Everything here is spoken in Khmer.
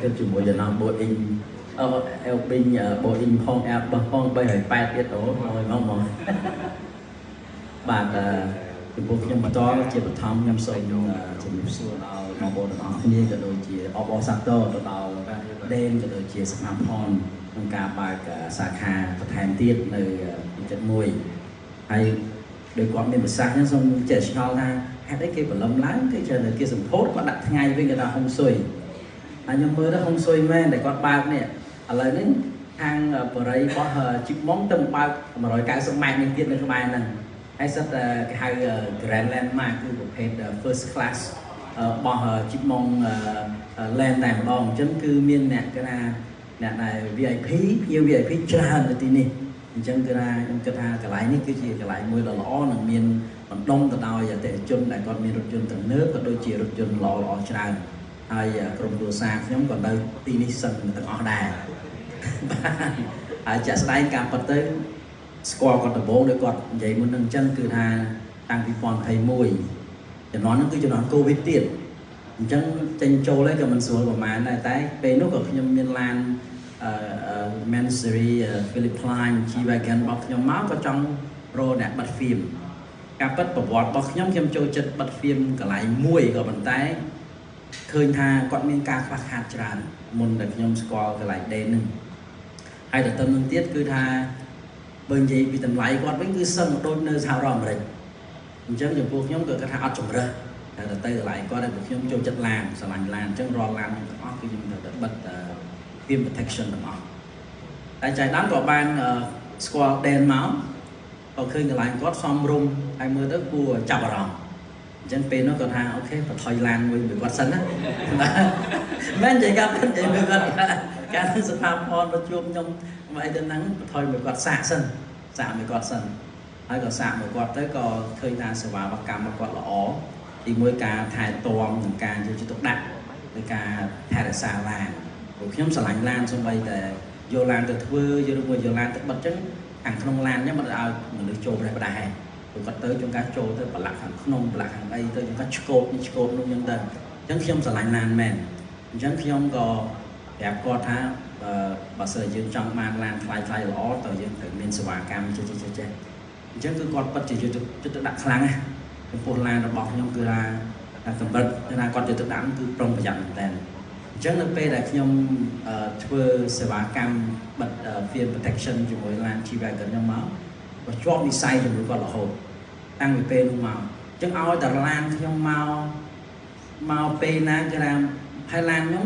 cái chủ mùi giờ năm Boeing Boeing Boeing phong phong bay hồi 8 tiết tổ rồi mong bạn chúng tôi nhưng mà cho chỉ một thăm nhâm sông chỉ một xưa nào mà bộ đó như cái đôi chỉ ở Sato đầu đen cái đôi chỉ smartphone trong cả bài sạc hà và thành tiết nơi trận mùi hay để quảng miền Bắc nhá xong trẻ sau ha hay đấy kia phải lâm láng cái trời này kia sừng phốt có đặt ngay với người ta không xuôi nhưng mưa nó không xuôi men để con ba này ở lại đến hàng bờ đây có chip món tâm ba mà rồi cái sông mai mình tiết lên cái bài này hay rất cái hai Grand Landmarkคือประเภท first class บ่chip mong land แต่ម្ដងអញ្ចឹងគឺមានអ្នកគេថាអ្នកដែល VIP ភ្ញៀវ VIP ច្រើននៅទីនេះអញ្ចឹងគឺថាខ្ញុំគិតថាកន្លែងនេះគឺជាកន្លែងមួយដ៏ល្អនិងមានបណ្ដុំទៅដោយអតិថិជនដែលគាត់មានរថយន្តទំនើបក៏ដូចជារថយន្តល្អៗច្រើនហើយក្រុមគ្រួសារខ្ញុំក៏នៅទីនេះសិនទាំងអស់ដែរហើយចាក់ស្ដែងការពិតទៅស្គាល់គាត់ដំបូងដោយគាត់និយាយមុននឹងអញ្ចឹងគឺថាតាំងពី2021ជំនាន់ហ្នឹងគឺជំនាន់ COVID ទៀតអញ្ចឹងចេញចូលហើយក៏មិនស្រួលប្រហែលដែរតែពេលនោះក៏ខ្ញុំមានឡានMansory Philip Klein G-Wagon របស់ខ្ញុំមកក៏ចង់រកអ្នកបិទហ្វៀមការពិតប្រវត្តិរបស់ខ្ញុំចូលចិត្តបិទហ្វៀមកន្លែងមួយក៏ប៉ុន្តែឃើញថាគាត់មានការខ្វះខាតច្រើនមុនដែលខ្ញុំស្គាល់កន្លែងដេនហ្នឹងហើយទៅនឹងទៀតគឺថាបើនិយាយពីតម្លៃគាត់វិញគឺសឹងដូចនៅសហរដ្ឋអាមេរិកអញ្ចឹងចំពោះខ្ញុំក៏គាត់ថាអត់ចម្រើសតែទៅកន្លែងគាត់ឲ្យខ្ញុំចូលចិត្តឡានស្រឡាញ់ឡានអញ្ចឹងរាល់ឡានទាំងអស់គឺខ្ញុំត្រូវតែបិទfilm protection ទាំងអស់តែចៃដន្យក៏បានស្គាល់ដែនមកក៏ឃើញកន្លែងគាត់សំរុំហើយមើលទៅគួរចាប់អារម្មណ៍អញ្ចឹងពេលនោះគាត់ថាអូខេបន្ថយឡានមួយគាត់សិនណាមិននិយាយគាត់និយាយគាត់ការសភាផនប្រជុំខ្ញុំមកអីទៅហ្នឹងបន្ថយមួយគាត់សាកសិនសាកមួយគាត់សិនហើយក៏សាកមួយគាត់ទៅក៏ឃើញថាសេវាកម្មរបស់គាត់ល្អទីមួយការថែទាំនិងការយកចិត្តទុកដាក់នៃការថែរក្សាឡានព្រោះខ្ញុំស្រឡាញ់ឡានសូម្បីតែយកឡានទៅធ្វើយកឡានទៅបិទអញ្ចឹងខាងក្នុងឡានខ្ញុំមិនឲ្យមនុស្សចូលប្រេះប្រដែរព្រោះគាត់ទៅជួនកាលចូលទៅប្រឡាក់ខាងក្នុងប្រឡាក់ខាងអីទៅជួនកាលឆ្កូតនេះឆ្កូតនោះអញ្ចឹងទៅអញ្ចឹងខ្ញុំស្រឡាញ់ឡានមែនអញ្ចឹងខ្ញុំក៏ប្រាប់គាត់ថាបើសិនយើងចង់បានឡានថ្លៃល្អតើយើងត្រូវមានសេវាកម្មចេះអញ្ចឹងគឺគាត់ពិតជាយកចិត្តដាក់ខ្លាំងណាស់ចំពោះឡានរបស់ខ្ញុំគឺថាកម្រិតថាគាត់យកចិត្តដាក់គឺប្រុងប្រយ័ត្នមែនតើអញ្ចឹងនៅពេលដែលខ្ញុំធ្វើសេវាកម្មបិទ film protection ជាមួយឡាន G-Wagon ខ្ញុំមកក៏ជាប់និស្ស័យជាមួយគាត់រហូតតាំងពីពេលនោះមកអញ្ចឹងឲ្យតែឡានខ្ញុំមកពេលណាគឺថាហើយឡានខ្ញុំ